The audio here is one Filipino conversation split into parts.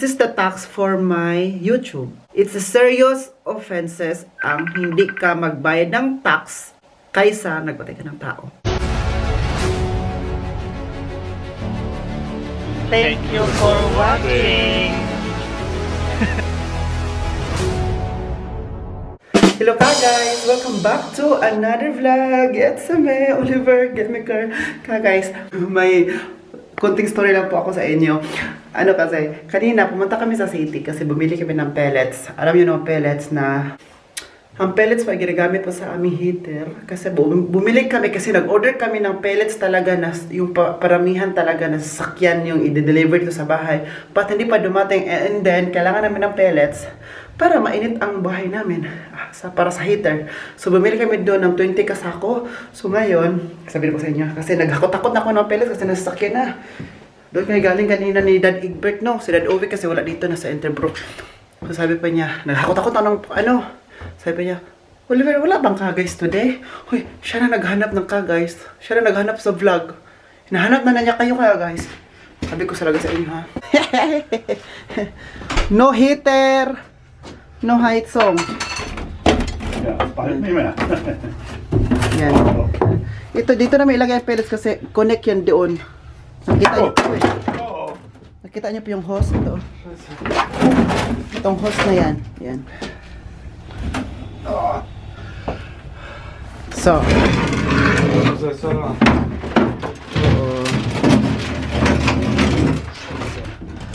This is the tax for my YouTube. It's a serious offenses ang hindi ka magbayad ng tax kaysa nagpatay ka ng tao. Thank you for watching. Hello ka guys! Welcome back to another vlog. It's me, Oliver Getmaker. Ka guys, may kunting story lang po ako sa inyo. Ano kasi, kanina pumunta kami sa city kasi bumili kami ng pellets. Alam niyo no, pellets na ang pellets pa ginagamit po sa aming heater. Kasi bumili kami kasi nag-order kami ng pellets talaga na yung paramihan talaga na sasakyan yung i-deliver dito sa bahay. But hindi pa dumating and then kailangan namin ng pellets para mainit ang bahay namin para sa heater. So bumili kami doon ng 20 kasako. So ngayon, sabi ko sa inyo, kasi naghakot-takot na ako ng pellets kasi nasasakyan na. Doon kami galing kanina ni Dad Egbert, no? Si Dad Ovi kasi wala dito, nasa Interbrook. So sabi pa niya, naghakot-takot na ng sabi pa niya, Oliver, wala bang ka-guys today? Hoy, siya na naghanap ng ka-guys. Siya na naghanap sa vlog. Hinahanap na niya kayo kaya guys. Sabi ko talaga sa inyo ha. No heater. No height song. Yan. Ito, dito na may ilagay ang pellets kasi connect yan doon. Nakita niyo po eh. Nakita niyo po yung hose ito. Itong hose na yan. Yan. So.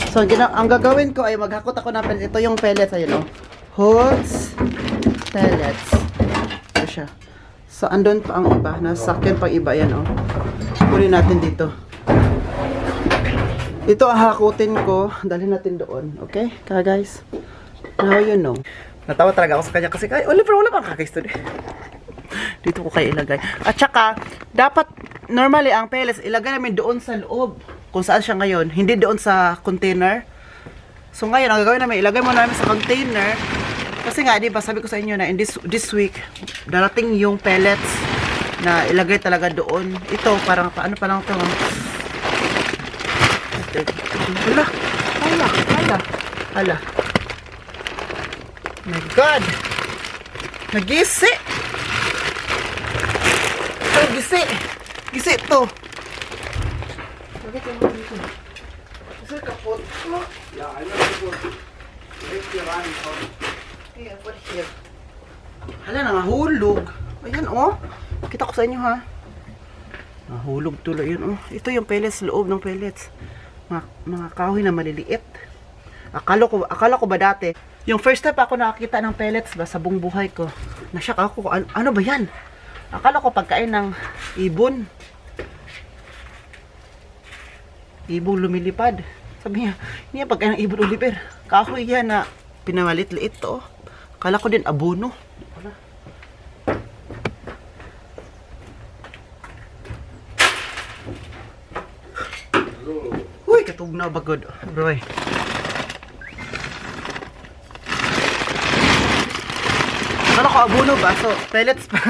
So, ang gagawin ko ay maghakot ako ng pellets. Ito yung pellets, ayun o. Hose, pellets. Ito siya. So, andun pa ang iba. Nasakyan pang iba, yan o. Kunin natin dito. Ito ang hakutin ko. Dalhin natin doon. Okay? Kaya guys. Now you know. Natawa talaga ako sa kanya kasi, Oliver, wala bang kakays today? Dito ko kayo ilagay. At saka, dapat, normally, ang pellets, ilagay namin doon sa loob. Kung saan siya ngayon. Hindi doon sa container. So ngayon, ang gagawin namin, ilagay mo namin sa container. Kasi nga, di ba, sabi ko sa inyo na in this week, darating yung pellets na ilagay talaga doon. Ito, parang, paano pa lang ito? Hala. My God! Nagisi! Gisi to! Bakit yung mga dito? Is it kapot? Yeah, I know it was. If you're running on. Hey, I put it here. Hala, nangahulog. Ayan, oh. Kita ko sa inyo, ha. Nahulog tuloy yun, oh. Ito yung pellets, loob ng pellets. Mga kahoy na maliliit. Akala ko ba dati, yung first time ako nakakita ng pellets ba sa buong buhay ko, nasyak ako, ano ba yan? Akala ko pagkain ng ibon. Ibon lumilipad. Sabi niya, hindi yan pagkain ng ibon, Oliver. Kahoy yan na pinawalit-liit to. Akala ko din abono. Uy, katugnaw bagod. Bro. Akala ko abono ba? So, pellets pa.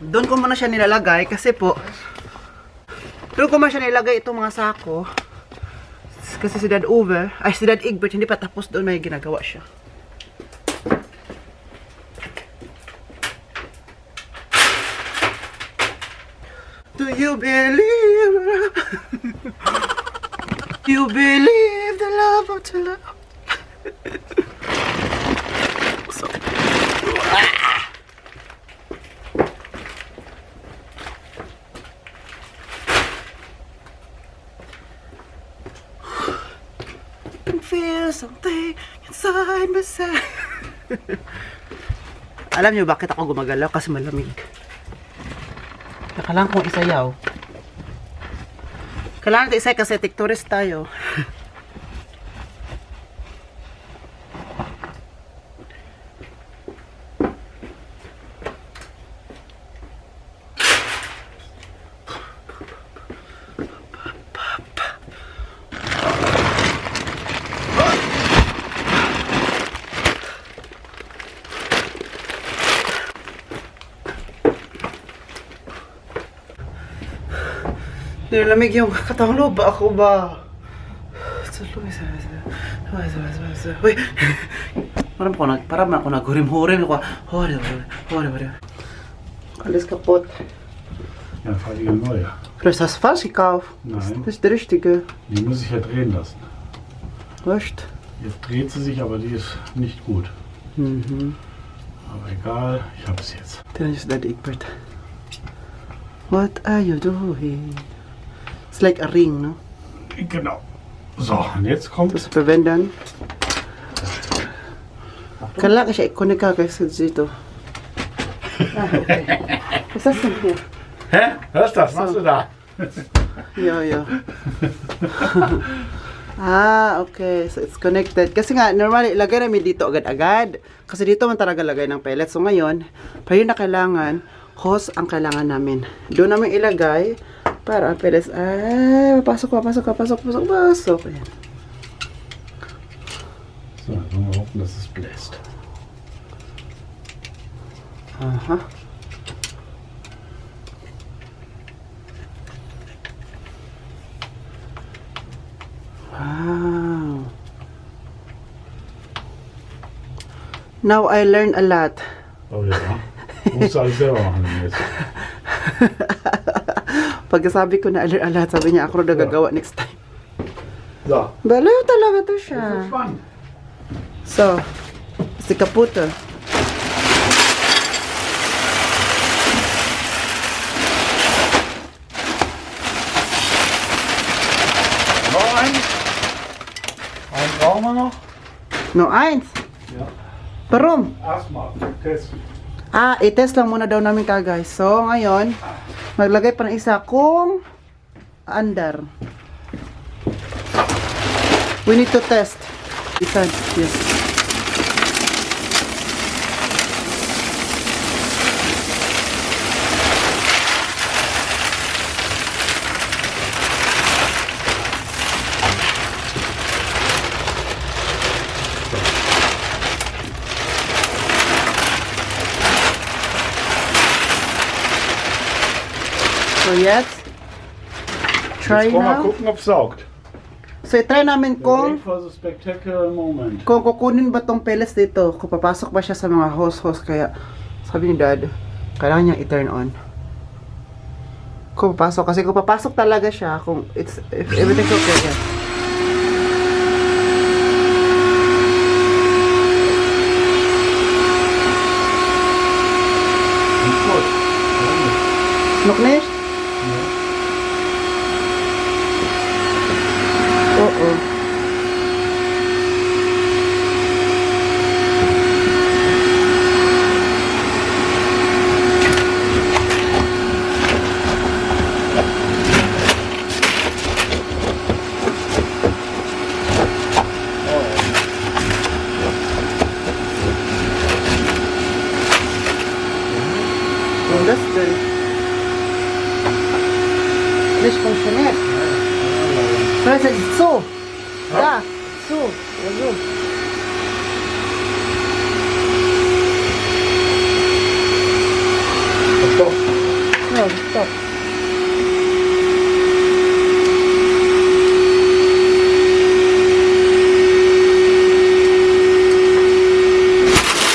Doon ko muna siya nilalagay kasi po doon ko muna siya nilalagay itong mga sako kasi si Dad Egbert hindi pa tapos doon, may ginagawa siya. Do you believe you believe the love of the love? So, feel something inside myself. Alam niyo bakit ako gumagalaw? Kasi malamig. Kailangan kong isayaw. Kailangan natin isay kasi tiktourist tayo. Nilamig yung katawang loob ba ako ba? Uy! Parang ako naghurim-hurim ako. Hori. Alles kaputt. Ja, Fahrräder neu. Vielleicht hast du falsch gekauft. Nein. Das ist die richtige. Die muss ich ja drehen lassen. Echt? Jetzt dreht sie sich, aber die ist nicht gut. Mhm. Aber egal, ich habe es jetzt. Then just that Egbert. What are you doing? It's like a ring, no? Genau. So, und jetzt kommt Das verwenden. Kailangan siya i-connect ka kasi dito. Ah, okay. Was ist das denn hier? Hä? Hörst du das? Machst du da? Ja. Okay. So, it's connected. Kasi nga, normally, ilagay namin dito agad-agad. Kasi dito man talaga lagay ng pellets. So, ngayon, para yun na kailangan, hose ang kailangan namin. Doon namin ilagay para ang pellets ay pasok. Ayan. So, dann mal hoffen, dass es bläst. Aha. Wow. Now I learned a lot. Oh ja. Musst du alles selber machen jetzt. Pagkasabi ko na I learned a lot, sabi niya ako na gagawa next time. So, Balaw talaga to das siya. ist spannend. So, ist die kaputte. Noch eins. Einen brauchen wir noch. No, eins. Ja. Warum? Erstmal testen. I-test lang muna daw namin ka guys. So, ngayon, maglagay pa ng isa kung under. We need to test. Isa, yes. So, jetzt. Try Jetzt wollen wir now. gucken, ob es saugt. So, i-try namin kung Wait for the spectacular moment. kung kukunin ba tong pellets dito, kung papasok ba siya sa mga hose, kaya sabi ni Dad, kailangan niyang i-turn on. Kung papasok, kasi kung papasok talaga siya, kung if everything's okay, yeah. Gut. Noch nicht? Oo. Und das denn? Nicht funktioniert. Vielleicht ist es so. Da, so. Ja, so. Stopp. Ja, stopp.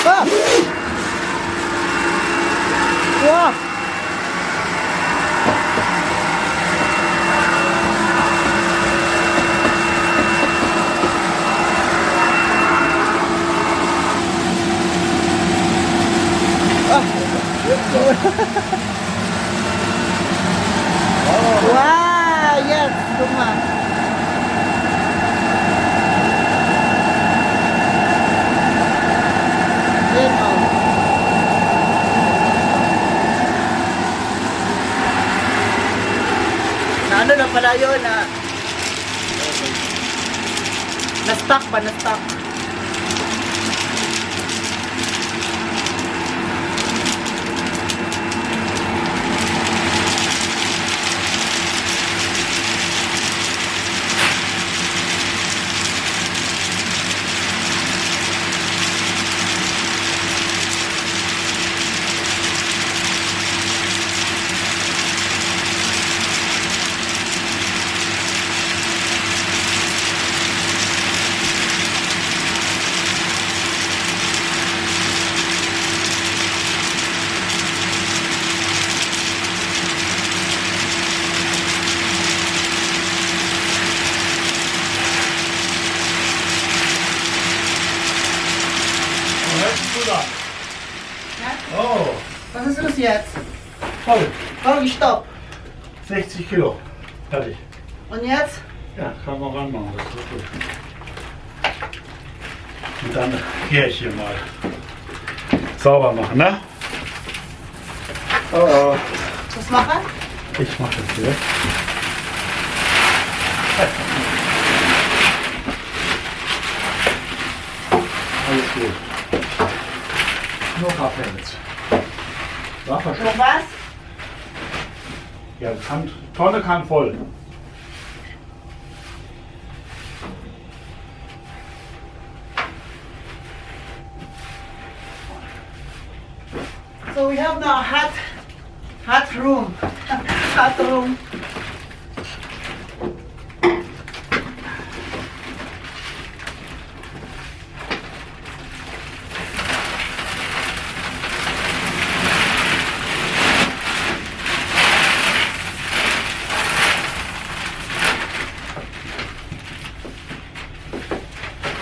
Ah! Wow! Wow, yes, guck mal. Genau. Na ano na pala yun, na-stuck ba, na-stuck? Oh, Was ist los jetzt? toll. Warum stopp? 60 Kilo. Fertig. Und jetzt? Ja, kann man ranmachen. Das ist gut. Und dann gehe ich hier mal sauber machen, ne? Oh, Was machen? ich mache das hier. Alles gut. Nur Kaffee jetzt. War Noch verschwunden. was? Ja, Tonne kann voll. So we have now hot room. Hot room.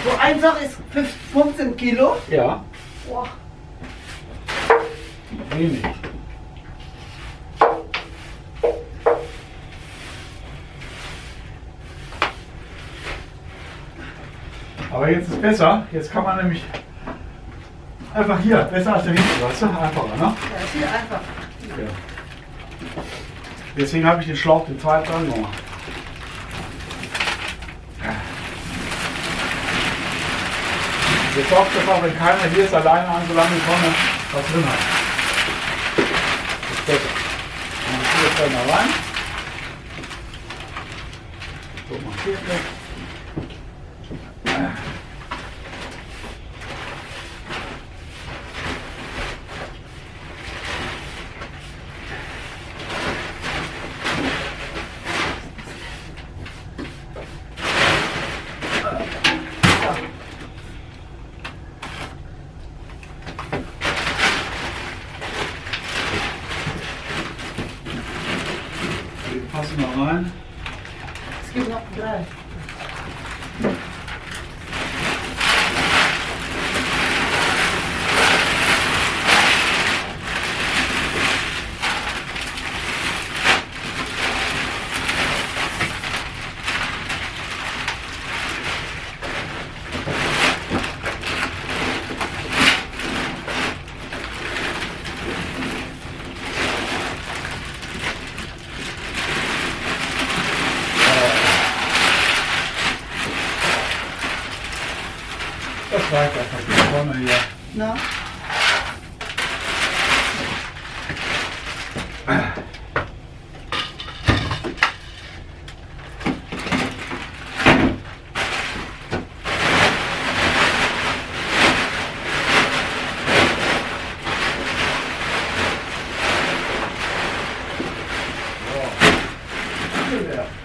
So ein Sack ist 15 Kilo. Ja, Boah. wenig. Aber jetzt ist besser. Jetzt kann man nämlich einfach hier, besser als der hinten, weißt du? Einfacher, ne? Ja, ist viel einfach. Ja. Deswegen habe ich den Schlauch, den zweiten dran gemacht. Jetzt sorgt das, wenn keiner hier ist, alleine an so lange Tonne was drin hat. Das ist besser. Dann tue ich das mal rein. So, mal hier weg. Die passen mal rein. Es gibt noch 3. Das reicht einfach, die Tonne hier. No?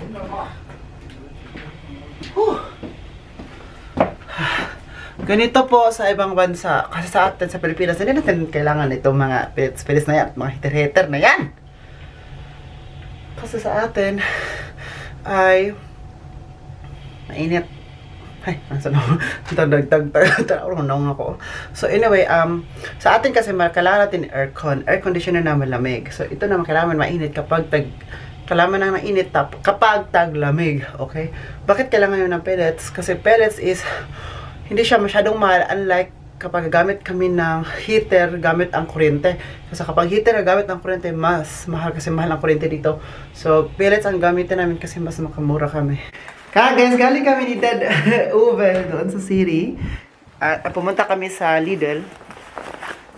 Wunderbar. Ganito po sa ibang bansa. Kasi sa atin sa Pilipinas, hindi natin kailangan itong mga pits na yan, mga heater-heater na yan. Kasi sa atin ay mainit. Ay, nasa na ako. So anyway, sa atin kasi kailangan natin air conditioner na malamig. So ito naman kailangan mainit kapag kailangan na mainit kapag taglamig. Okay? Bakit kailangan yun ng pellets? Kasi pellets is hindi siya masyadong mahal, unlike kapag gamit kami ng heater gamit ang kuryente. Kasi kapag heater gamit ang kuryente, mas mahal kasi mahal ang kuryente dito. So pellets ang gamitin namin kasi mas makamura kami. Guys, galing kami ni Dad Uwe doon sa city. Pumunta kami sa Lidl.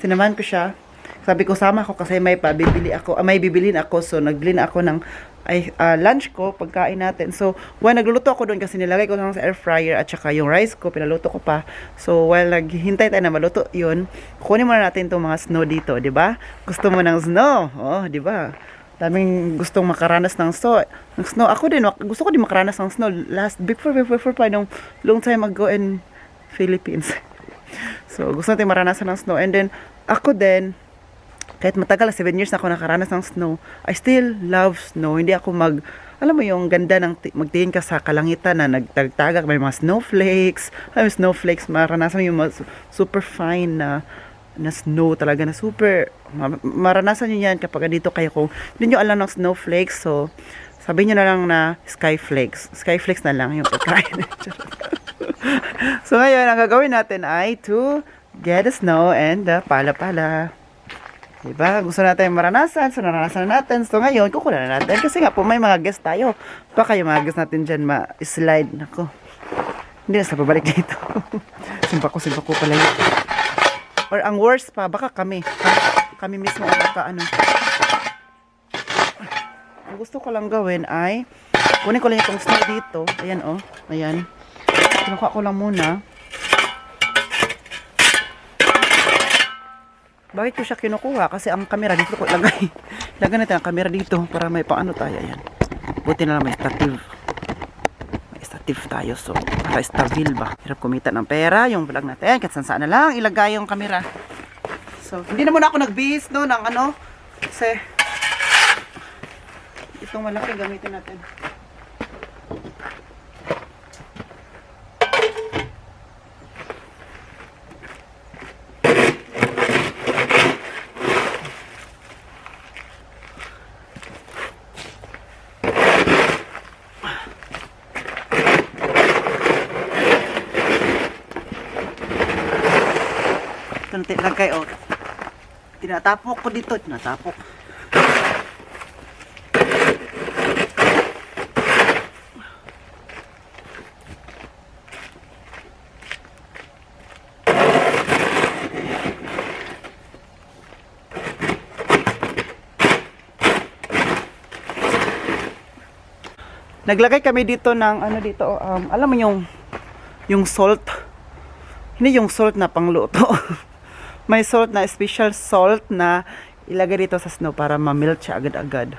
Sinamahan ko siya. Sabi ko, sama ako kasi may bibilin ako. So, naglin ako ng lunch ko, pagkain natin. So, while nagluluto ako doon kasi nilagay ko lang sa air fryer at saka yung rice ko, pinaluto ko pa. So, while naghihintay tayo na maluto yun, kunin muna natin itong mga snow dito, di ba? Gusto mo ng snow? Oh, di ba? Daming gustong makaranas ng snow. Ako din, gusto ko din makaranas ng snow. Before pa, nung long time ago in Philippines. So, gusto natin maranasan ng snow. And then, ako din, kahit matagal, 7 years na ako nakaranas ng snow, I still love snow. Hindi ako alam mo yung ganda ng magtingin ka sa kalangitan na nagtagtagak, may mga snowflakes. Snowflakes, maranasan mo yung super fine na na snow talaga na super. Maranasan nyo yan kapag dito kayo kung hindi nyo alam ng snowflakes. So, sabi nyo na lang na skyflakes. Skyflakes na lang yung pagkain. So, ngayon, ang gagawin natin ay to get the snow and the pala-pala. Diba? Gusto natin maranasan. So, naranasan na natin. So, ngayon, kukunan na natin. Kasi nga po, may mga guest tayo. Baka yung mga guest natin dyan ma-slide. Nako. Hindi na sa pabalik dito. simpa ko pala yun. Or ang worst pa, baka kami. Kami mismo ang ano. Ang gusto ko lang gawin ay kunin ko lang itong snow dito. Ayan oh. Ayan. Kinukuha ko lang muna. Bakit ko siya kinukuha? Kasi ang camera dito ko ilagay. Lagyan natin ang camera dito para may paano tayo. Ayan. Buti na lang may stative. Tayo, so para stabil ba, hirap kumita ng pera yung vlog natin, kahit saan na lang ilagay yung camera. So hindi na muna ako nagbihis no ng ano, kasi itong malaki gamitin natin. Lagay o tinatapok ko dito, tinatapok. Naglagay kami dito ng ano dito, alam mo yung salt, hindi yung salt na pangluto. May salt na, special salt na ilagay dito sa snow para ma-melt siya agad-agad.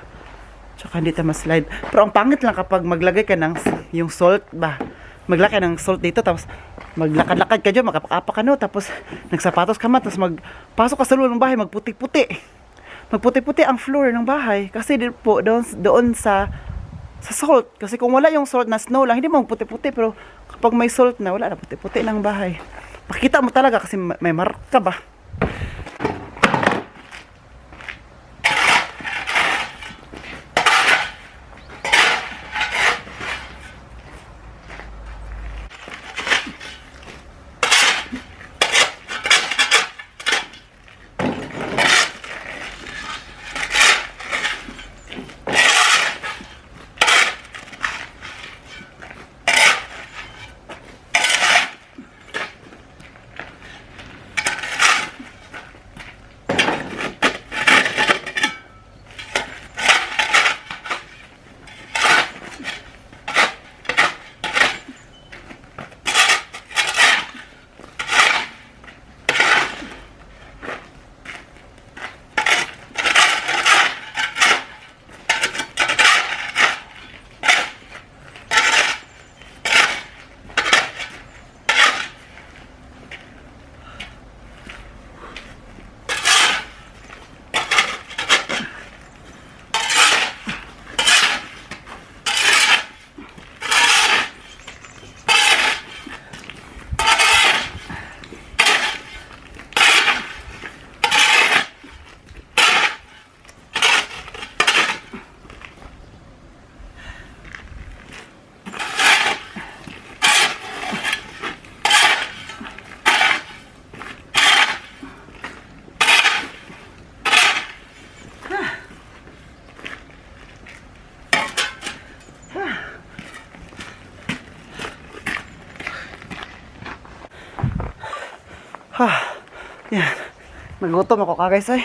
Tsaka hindi tayo ma-slide. Pero ang pangit lang kapag maglagay ka ng yung salt ba. Maglagay ng salt dito, tapos maglakad-lakad ka dyan, makapakapa ka no, tapos nagsapatos ka man, tapos magpasok ka sa loob ng bahay, magputi-puti. Magputi-puti ang floor ng bahay. Kasi po, doon sa salt. Kasi kung wala yung salt na snow lang, hindi mo magputi-puti. Pero kapag may salt na, wala na puti-puti ng bahay. Makita mo talaga kasi may marka ba. Yan. Nagutom ako guys ay.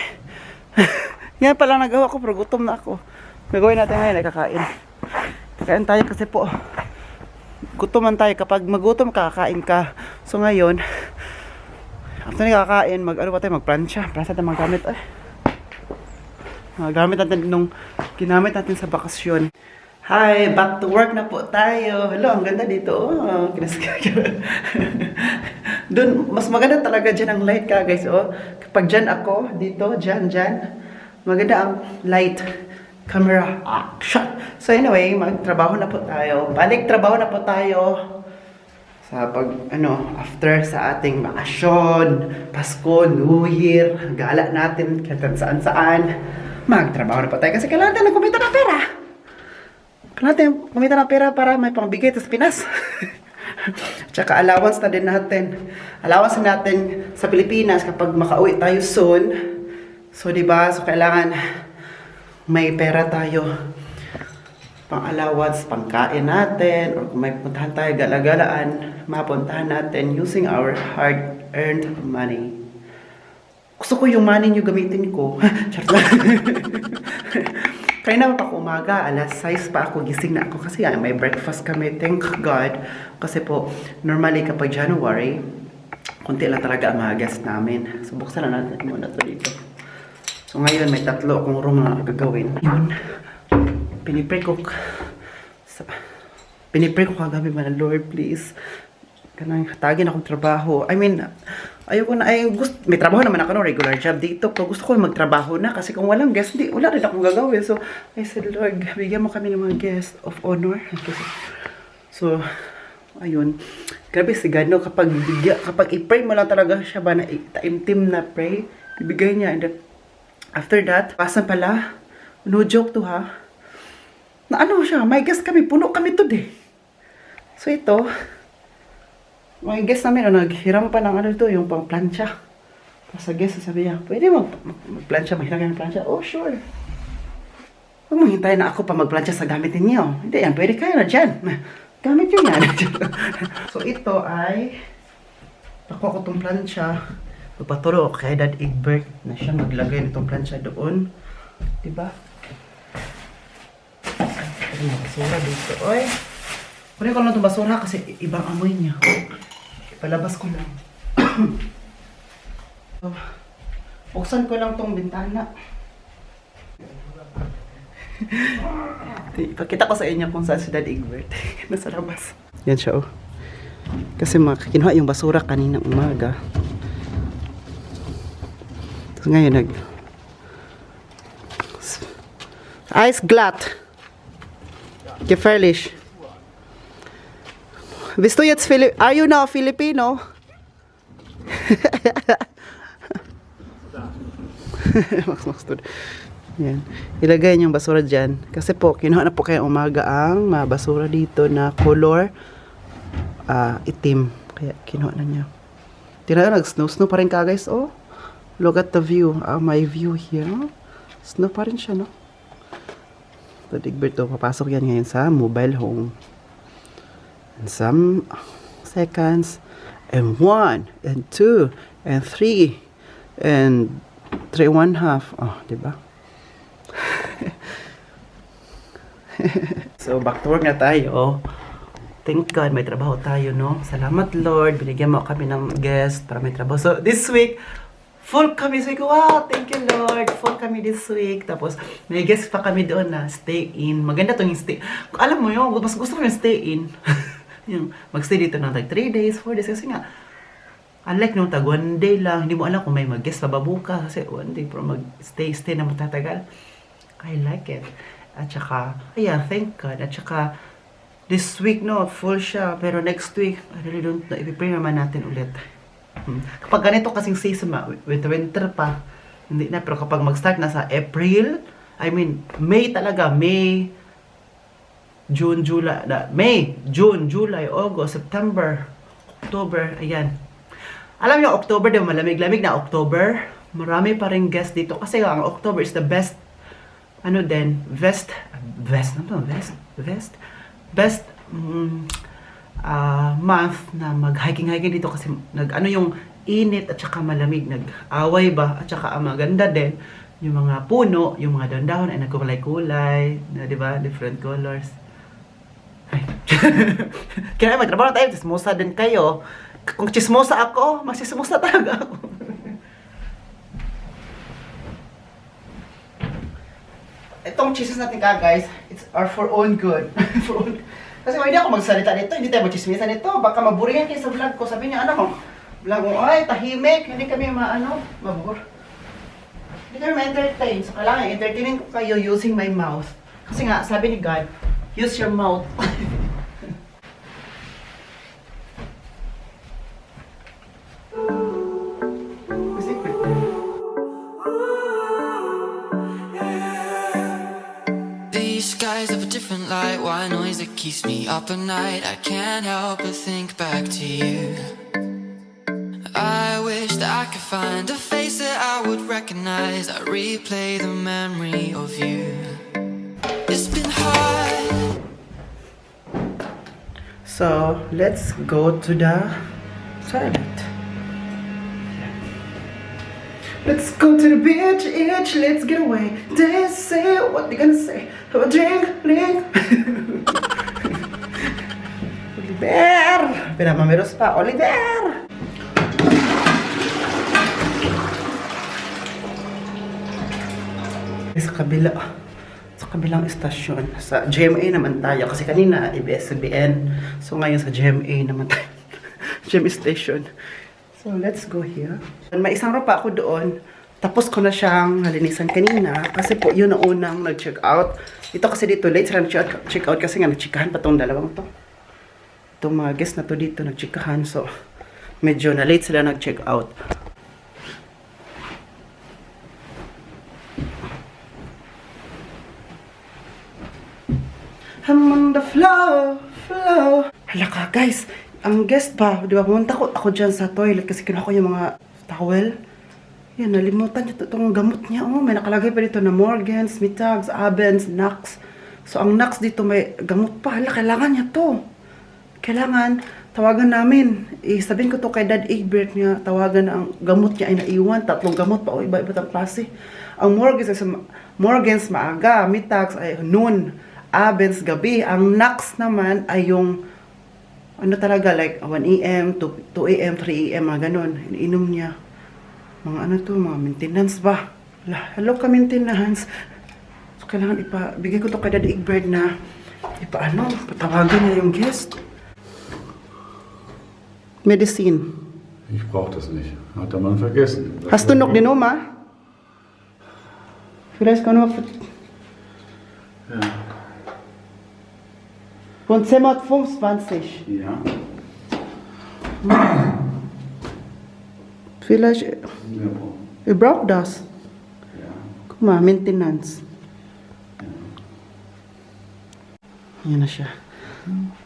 Yan pala nagawa ko pero gutom na ako. Gagawin natin ngayon ay kakain. Kakain tayo kasi po gutom man tayo. Kapag magutom kakain ka. So ngayon after na kakain ano pa tayo magplansya. Plansya tayo magamit ay. Magamit natin nung ginamit natin sa bakasyon. Hi, back to work na po tayo. Hello, ang ganda dito. Oh, doon, mas maganda talaga dyan ang light ka, guys. Oh, kapag dyan ako, dito, dyan. Maganda ang light. Camera action. So anyway, magtrabaho na po tayo. Balik trabaho na po tayo. sa after sa ating bakasyon, Pasko, New Year, gala natin kahit saan-saan, magtrabaho na pa tayo kasi kailangan natin kumita ng pera. Kailangan natin kumita ng pera para may pangbigay sa Pinas. Tsaka allowance na din natin. Allowance natin sa Pilipinas kapag makauwi tayo soon. So, diba? So, kailangan may pera tayo pang allowance, pangkain natin, or kung may puntahan tayo galagalaan, mapuntahan natin using our hard-earned money. Gusto ko yung money nyo gamitin ko. Charot lang. Kaya naman ako umaga, alas 6 pa ako, gising na ako kasi may breakfast kami, thank God. Kasi po, normally kapag January, konti lang talaga ang mga guests namin. So, buksan na natin muna ito dito. So, ngayon may 3 akong room na gagawin. Yun. Pinipray ko kagabi man, Lord, please. Kanang hatagin akong trabaho. I mean, ayoko na, may trabaho naman ako, no, regular job dito. Pero gusto ko magtrabaho na kasi kung walang guest, wala rin akong gagawin. So, I said, Lord, bigyan mo kami ng mga guest of honor. So, ayun. Grabe si God, no, kapag i-pray mo lang talaga siya ba na taimtim na pray, ibigay niya. And then, after that, pasan pala, no joke to ha, na ano siya, may guest kami, puno kami today. So ito, may guest namin, naghiram pa ng yung pang plancha. Tapos sa guest, sabi niya, pwede mag-plancha, mahiram kayo ng plancha? Oh, sure. Huwag mong hintayin na ako pa mag-plancha sa gamit ninyo. Hindi yan, pwede kayo na dyan. Gamit yun yan. So ito ay, nakuha ko itong plancha. Magpaturo ko kay Dad Egbert na siya maglagay nitong plancha doon. Diba? May basura dito. Oy! Kunin ko lang itong basura kasi ibang amoy niya. Ipalabas ko lang. So, buksan ko lang itong bintana. Ipakita ko sa inyo kung saan si Dad Egbert. Nasa labas. Yan siya, oh. Kasi kinuha yung basura kaninang umaga. So, ngayon Ice glatt. Gefährlich. Bist du jetzt Are you now Filipino? Maks. Yan. Ilagay niyong basura dyan. Kasi po, kinuha na po kayo umaga ang mga basura dito na color itim. Kaya kinuha na niya. Tira na, nag-snow pa rin ka guys. Oh, look at the view. My view here. Oh. Snow pa rin siya, no? So, Egbert, papasok yan ngayon sa mobile home. In some seconds. And 1, and 2, and 3, and 3.5. Oh, diba? So, back to work na tayo. Thank God, may trabaho tayo, no? Salamat, Lord. Binigyan mo kami ng guest para may trabaho. So, this week, full kami. So, wow, thank you, Lord. Full kami this week. Tapos, may guest pa kami doon na stay in. Maganda to yung stay. Alam mo yun, mas gusto ko yung stay in. Yung magstay dito ng like 3 days, 4 days. Kasi nga, unlike nung tag 1 day lang, hindi mo alam kung may mag-guest pa babuka. Kasi 1 day, pero mag-stay na matatagal. I like it. At saka, ayan, thank God. At saka, this week, no, full siya. Pero next week, I really don't know. Ipipray naman natin ulit. Kapag ganito kasing season, with winter pa, hindi na. Pero kapag mag-start na sa April, I mean, May talaga, May, June, July, May, June, July, August, September, October, ayan. Alam niyo, October, di ba, malamig-lamig na October. Marami pa rin guests dito. Kasi ang October is the best, month na mag-hiking dito kasi yung init at saka malamig, nag-away ba, at saka ang maganda din yung mga puno, yung mga dahon ay nagkulay-kulay, na, di ba, different colors. Ay. Kaya magtrabaho na tayo, chismosa din kayo. Kung chismosa ako, magsismosa talaga ako. Itong chismis natin ka guys, it's for own good. Kasi kung hindi ako magsalita nito, hindi tayo magchismisan nito. Baka maburingan kayo sa vlog ko. Sabi niya, vlog mo, ay, tahimik. Hindi kami mabur. Hindi kami ma-entertain. So, kailangan entertainin ko kayo using my mouth. Kasi nga, sabi ni God, use your mouth. different light. White noise that keeps me up at night. I can't help but think back to you. I wish that I could find a face that I would recognize. I replay the memory of you. It's been hard. So, let's go to the toilet. Let's go to the beach, let's get away. They say, what they gonna say? Have a drink. Oliver! Pinamameros pa, Oliver! Sa kabilang istasyon, sa GMA naman tayo. Kasi kanina, ABS-CBN. So ngayon sa GMA naman tayo. GMA station. So let's go here. May isang ropa ako doon. Tapos ko na siyang halinisan kanina. Kasi po, yun ang unang nag-check out. Ito kasi dito, late sila nag-check out kasi nga nag-checkahan pa tong dalawang to. Itong mga guests na to dito nag-checkahan. So, medyo na late sila nag-check out. I'm on the flow. Hala ka, guys. Ang guest pa, di ba, pumunta ako dyan sa toilet kasi kinuha ko yung mga towel. Yan, nalimutan niya itong gamot niya. Oh, may nakalagay pa dito na Morgans, Mitags, Abens, Nax. So, ang Nax dito may gamot pa. Hala, kailangan niya to. Kailangan, tawagan namin. Sabihin ko to kay Dad Egbert niya, tawagan na ang gamot niya ay naiwan. 3 gamot pa, o iba-iba ang klase. Ang Morgans maaga, Mitags ay noon, Abens gabi. Ang Nax naman ay yung ano talaga, like 1 a.m. to 2 a.m., 3 a.m., mga ganun. Iniinom niya. Mga ano to, mga maintenance ba? Hello ka, maintenance. So, kailangan bigay ko to kay Daddy Egbert na patawagan niya yung guest. Medicine. Ich brauche das nicht. Hat der Mann vergessen. Hast du noch die Nummer? Vielleicht kann man... Ja. Von 1025. Ja. Vielleicht, ihr braucht das. Ja. Guck mal, maintenance. Yan na siya.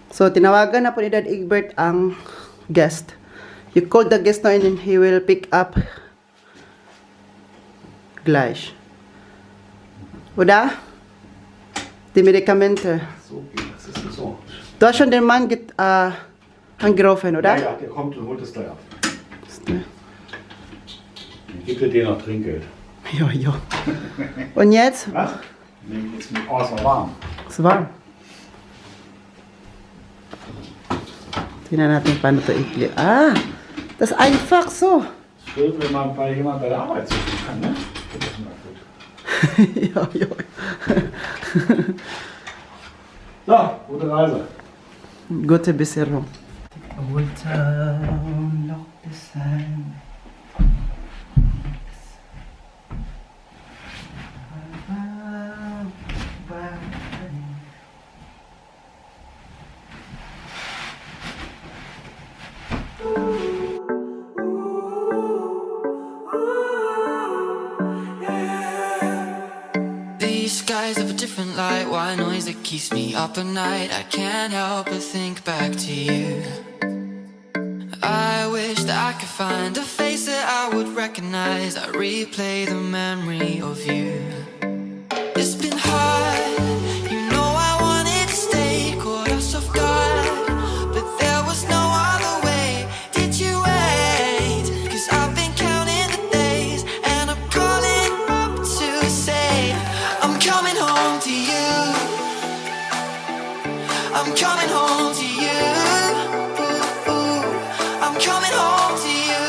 So, tinawagan na po ni Dad Egbert ang guest. You call the guest now and then he will pick up gleich. Oder? Die Medikamente. So geht das. Ist so. Du hast schon den Mann angerufen, oder? Ja, der kommt und holt es gleich ab. Dann gibt er dir noch Trinkgeld. Jo. Und jetzt? Was? Nee, jetzt mit es war warm. Es warm. Tingnan natin paano ito ikli. Das ist einfach so. Schön, wenn man bei jemand bei der Arbeit sitzen kann, ne? Das ist mal gut. Jo. So, gute Reise. Gute Besserung. Old Town, Loch the Sand. These skies have a different light. White noise that keeps me up at night. I can't help but think back to you. I wish that I could find a face that I would recognize. I replay the memory of you. It's been hard. You know I wanted to stay, caught us off guard, but there was no other way. Did you wait? 'Cause I've been counting the days, and I'm calling up to say I'm coming home to you. I'm coming home to you. I'm coming home to you.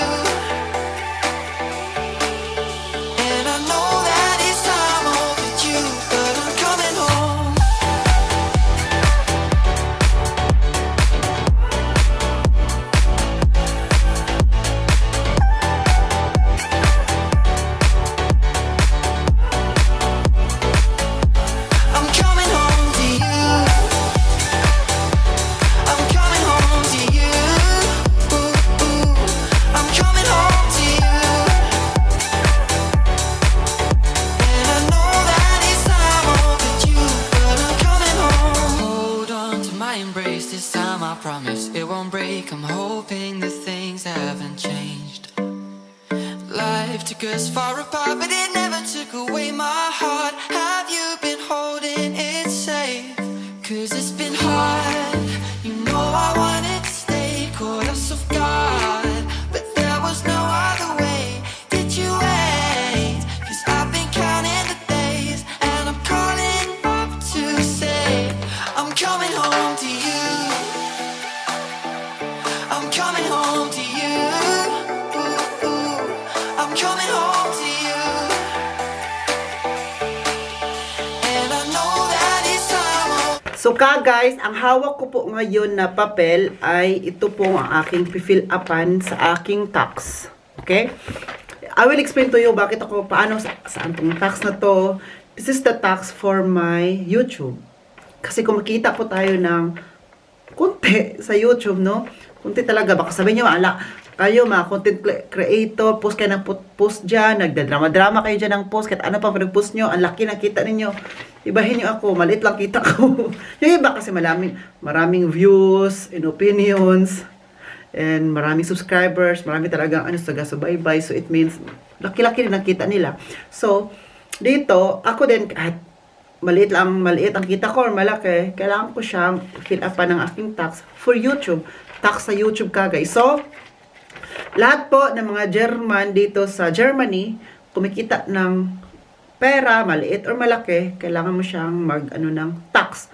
And I know that it's time think I'm hoping that things haven't changed. Life took us far apart, but it never took away my heart. Have you been holding it safe? 'Cause it's been hard. You know I wanted to stay, caught us off guard, but there was no other way. Did you wait? 'Cause I've been counting the days, and I'm calling up to say I'm coming home to you. I'm coming home to you. I'm coming home to you. And I know that it's time. So guys, ang hawak ko po ngayon na papel ay ito po ang aking fill upan sa aking tax. Okay? I will explain to you bakit ako, paano, saan tong tax na to. This is the tax for my YouTube. Kasi kung makita po tayo ng kunti sa YouTube, no? Kunti talaga. Baka sabihin nyo, ala, kayo mga content creator, post kayo ng post dyan, nagdadrama-drama kayo dyan ng post, kahit ano pa nag-post nyo, ang laki ng kita ninyo. Ibahin nyo ako, maliit lang kita ko. Yung iba kasi maraming views and opinions, and maraming subscribers, marami talagang taga-subaybay. So it means, laki-laki din ang kita nila. So, dito, ako din, kahit maliit ang kita ko or malaki, kailangan ko siyang fill up pa ng aking tax for YouTube. Tax sa YouTube ka, guys. So, lahat po ng mga German dito sa Germany, kumikita ng pera, maliit or malaki, kailangan mo siyang ng tax.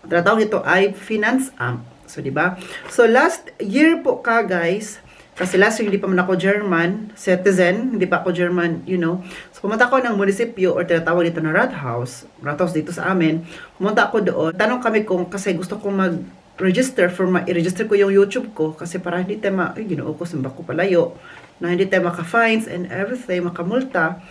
Ang tinatawag ito ay Finanzamt. So, di ba? So, last year po ka, guys, kasi last year hindi pa man ako German citizen, hindi pa ako German, you know. So, pumunta ako ng munisipyo or tinatawag dito na Rathaus dito sa amin. Pumunta ako doon. Tanong kami kasi gusto kong mag-register i-register ko yung YouTube ko kasi para hindi tayo ginoo ko simba ko palayo na hindi tayo maka-fines and everything, makamulta.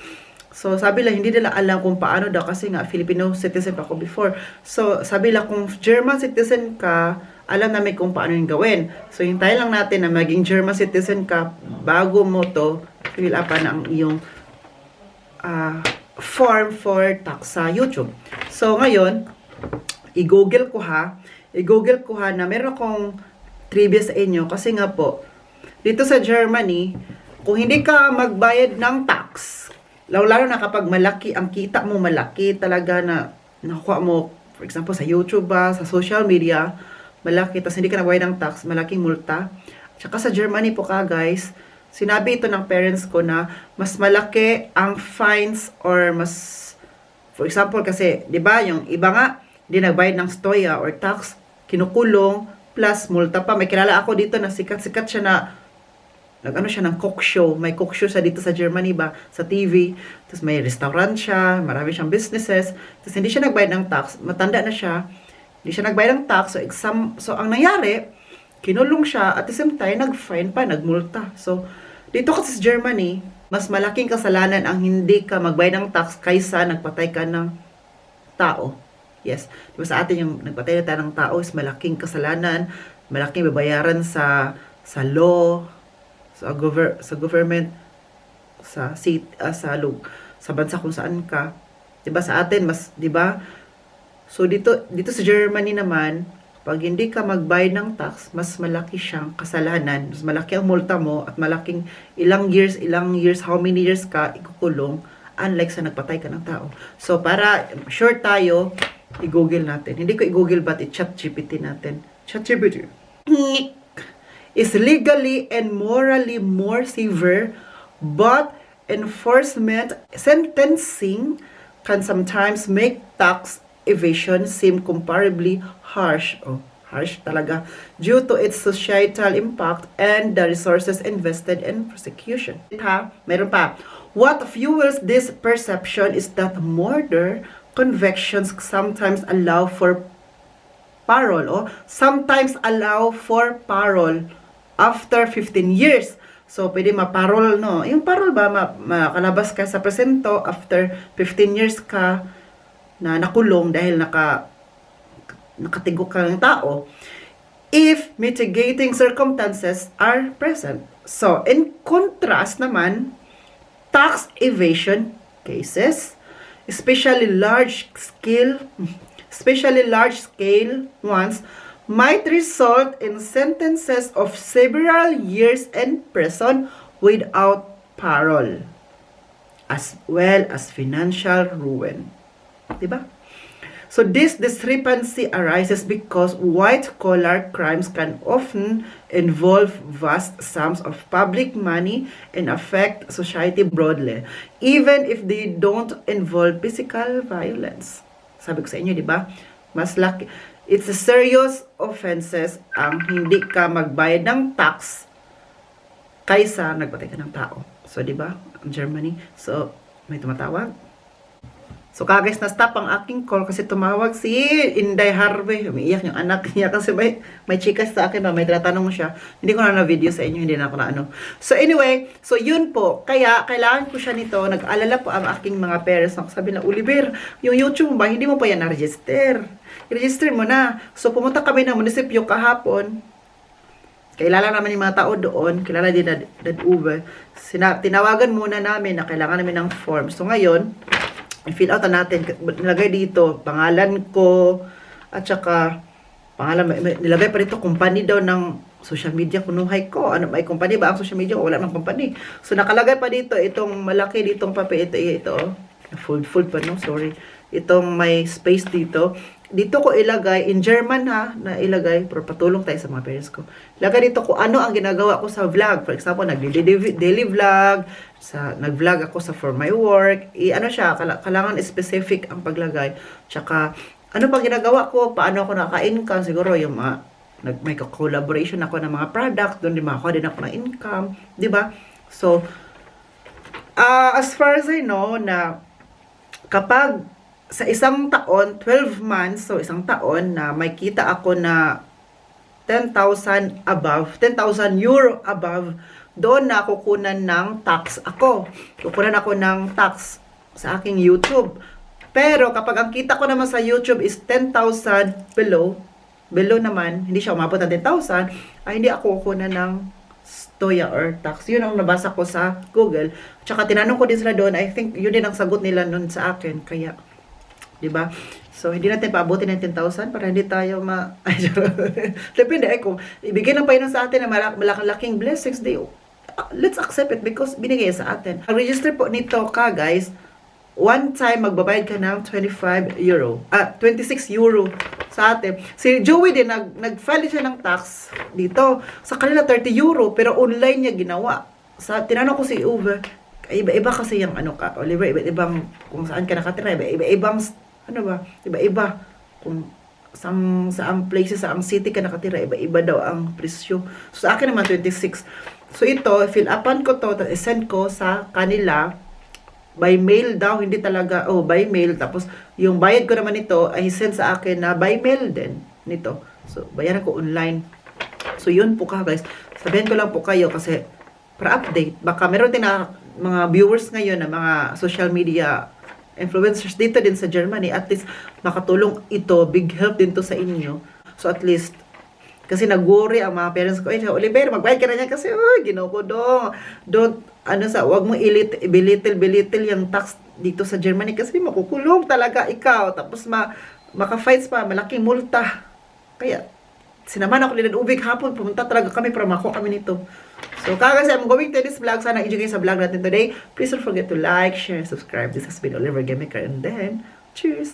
So, sabi lang, hindi nila alam kung paano daw kasi nga Filipino citizen pa ako before. So, sabi lang, kung German citizen ka, alam namin kung paano yung gawin. So, hintayin lang natin na maging German citizen ka bago mo to fill up ang iyong form for tax sa YouTube. So, ngayon, i-google ko ha na meron akong trivia sa inyo kasi nga po, dito sa Germany, kung hindi ka magbayad ng tax, lalo na kapag malaki ang kita mo, malaki talaga na nakuha mo, for example, sa YouTube sa social media, malaki, tapos hindi ka nagbayad ng tax, malaking multa. Tsaka sa Germany po ka, guys, sinabi ito ng parents ko na mas malaki ang fines or for example, kasi, di ba, yung iba nga, hindi nagbayad ng stoya or tax, kinukulong, plus multa pa. May kilala ako dito na sikat-sikat siya na nag-ano siya ng cook show. May cook show siya dito sa Germany ba? Sa TV. Tapos may restaurant siya. Marami siyang businesses. Tapos hindi siya nagbayad ng tax. Matanda na siya. Hindi siya nagbayad ng tax. So ang nangyari, kinulong siya. At the same time, nag-fine pa, nagmulta. So, dito kasi sa Germany, mas malaking kasalanan ang hindi ka magbayad ng tax kaysa nagpatay ka ng tao. Yes. Diba sa atin yung nagpatay na tayo ng tao is malaking kasalanan. Malaking babayaran sa law, sa government, sa bansa kung saan ka. 'Di ba sa atin mas 'di ba? So dito sa Germany naman, pag hindi ka magbayad ng tax, mas malaki siyang kasalanan. Mas malaki ang multa mo at malaking ilang years, how many years ka ikukulong unlike sa nagpatay ka ng tao. So para sure tayo, i-google natin. Hindi ko i-google but i-chat GPT natin. Chat GPT is legally and morally more severe, but enforcement sentencing can sometimes make tax evasion seem comparably harsh. Harsh talaga. Due to its societal impact and the resources invested in prosecution. Meron pa. What fuels this perception is that murder convictions sometimes allow for parole. Sometimes allow for parole after 15 years. So, pwede ma-parole, no? Yung parole ba, makalabas ka sa presento after 15 years ka na nakulong dahil nakatigo ka ng tao if mitigating circumstances are present. So, in contrast naman, tax evasion cases, especially large scale ones, might result in sentences of several years in prison without parole, as well as financial ruin. Diba? So this discrepancy arises because white-collar crimes can often involve vast sums of public money and affect society broadly, even if they don't involve physical violence. Sabi ko sa inyo, di ba? Mas laki. It's a serious offenses ang hindi ka magbayad ng tax kaysa nagpatay ka ng tao. So, di ba? Ang Germany. So, may tumatawag. So, guys, na-stop ang aking call kasi tumawag si Inday Harvey. Umiiyak yung anak niya kasi may chikas sa akin, may tinatanong siya. Hindi ko na video sa inyo, hindi na ako na ano. So, anyway, so yun po. Kaya, kailangan ko siya nito. Nag-alala po ang aking mga parents. Sabi na, Oliver, yung YouTube mo ba, hindi mo pa yan na-register. I-register mo na. So, pumunta kami ng munisipyo kahapon. Kilala naman yung mga tao doon. Kilala din na Uber. Tinawagan muna namin na kailangan namin ng form. So, ngayon, i-fill out na natin, nilagay dito, pangalan ko, at saka, nilagay pa dito, company daw ng social media, kunuhay ko, ano, may company ba ang social media, o wala ng company. So, nakalagay pa dito, itong malaki ditong papel, ito, full pa, no, sorry, itong may space dito ko ilagay, in German ha, na ilagay, pero patulong tayo sa mga parents ko. Ilagay dito ko ano ang ginagawa ko sa vlog. For example, daily vlog, nag-vlog ako sa for my work. Ano siya, kailangan specific ang paglagay. Tsaka, ano pa ginagawa ko, paano ako naka-income, siguro yung mga, may collaboration ako ng mga product, doon din makakuha din ako ng income, di ba? So, as far as I know, na kapag sa isang taon, 12 months, so isang taon na may kita ako na 10,000 above, 10,000 euro above, doon na kukunan ng tax ako. Kukunan ako ng tax sa aking YouTube. Pero kapag ang kita ko naman sa YouTube is 10,000 below naman, hindi siya umabot ng 10,000, ay hindi ako kukunan ng stoya or tax. Yun ang nabasa ko sa Google. Tsaka tinanong ko din sila doon, I think yun din ang sagot nila noon sa akin. Kaya, diba? So, hindi natin paabutin ng 10,000 para hindi tayo Depende, kung ibigay ng Panginoon sa atin na malaking blessings, let's accept it because binigay sa atin. Ang register po nito ka, guys, one time magbabayad ka ng 26 euro sa atin. Si Joey din, nag-file siya ng tax dito. Sa kanila 30 euro, pero online niya ginawa. Tinanong ko si Uber, iba-iba kasi yung Oliver, iba-ibang kung saan ka nakatira, iba-ibang iba-iba kung saang places, saang city ka nakatira, iba-iba daw ang presyo. So sa akin naman 26. So ito, fill upan ko to, send ko sa kanila by mail daw, hindi talaga by mail. Tapos yung bayad ko naman ito ay send sa akin na by mail din nito. So bayaran ko online. So yun po ka, guys. Sabihin ko lang po kayo kasi para update, baka meron din na mga viewers ngayon na mga social media influencers dito din sa Germany, at least makatulong ito, big help din to sa inyo. So at least, kasi nag-worry ang mga parents ko, Oliver, magbayad ka na niya kasi, ginaw ko wag mo belittle yung tax dito sa Germany kasi makukulong talaga ikaw, tapos maka-fights pa, malaking multa. Kaya, sinamahan ako nila ubig hapon, pumunta talaga kami para makuha kami nito. So, kasi I'm going to this vlog. Sana enjoy kayo sa vlog natin today. Please don't forget to like, share, subscribe. This has been Oliver Gemiker. And then, cheers!